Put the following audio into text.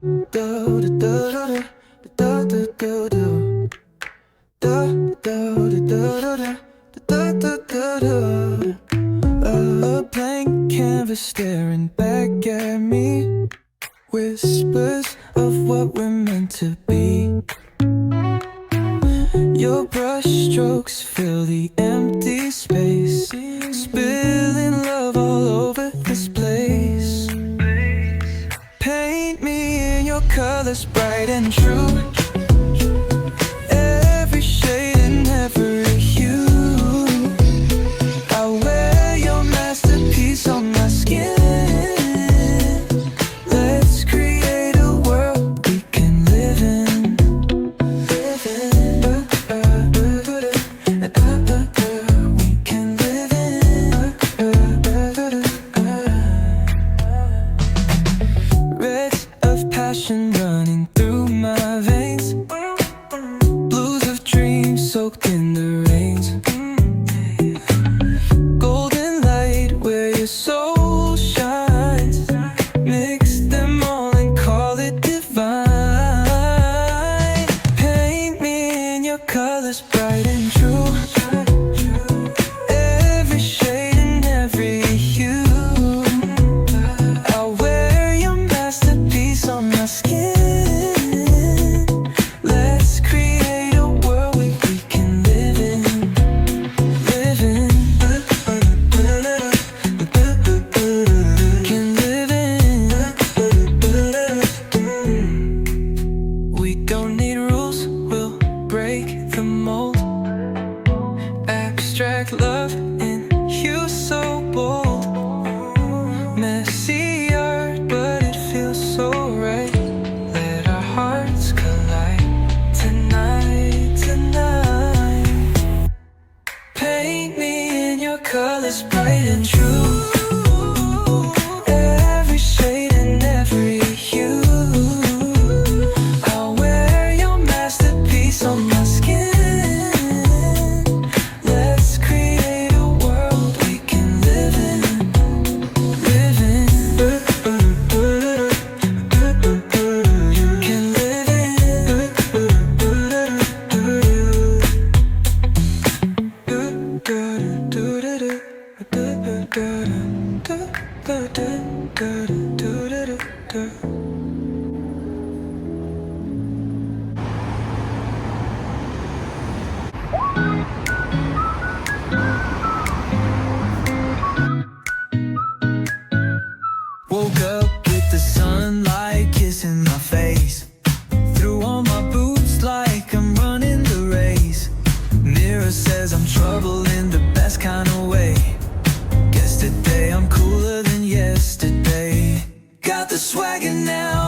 A blank canvas staring back at me, whispers of what we're meant to be. Your brush strokes fill the empty space, spilling love all over this place. Paint me in your colors, bright and true. Every shade and every hue. I wear your masterpiece on my skin. Let's create a world we can live in. We can live in. Reds of passion running through my veins, blues of dreams soaked in the rains. Golden light where your soul shines. Mix them all and call it divine. Paint me in your colors, bright and true. Every shade and every hue. I'll wear your masterpiece on my skin. Let's create a world we can live in. Live in. Can live in. We don't need rules, we'll break the mold. Abstract love in hue so bold. Messy art, but it feels so right. Let our hearts collide tonight, tonight. Paint me in your colors, bright and true. Every shade and every hue. I'll wear your masterpiece on my skin. Let's create a world we can live in. Live in. Can live Woke up with the sunlight kissing my face. Threw on my boots like I'm running the race. Mirror says I'm trouble in the best kind of way. Guess today I'm cooler than yesterday. Got the swagger now,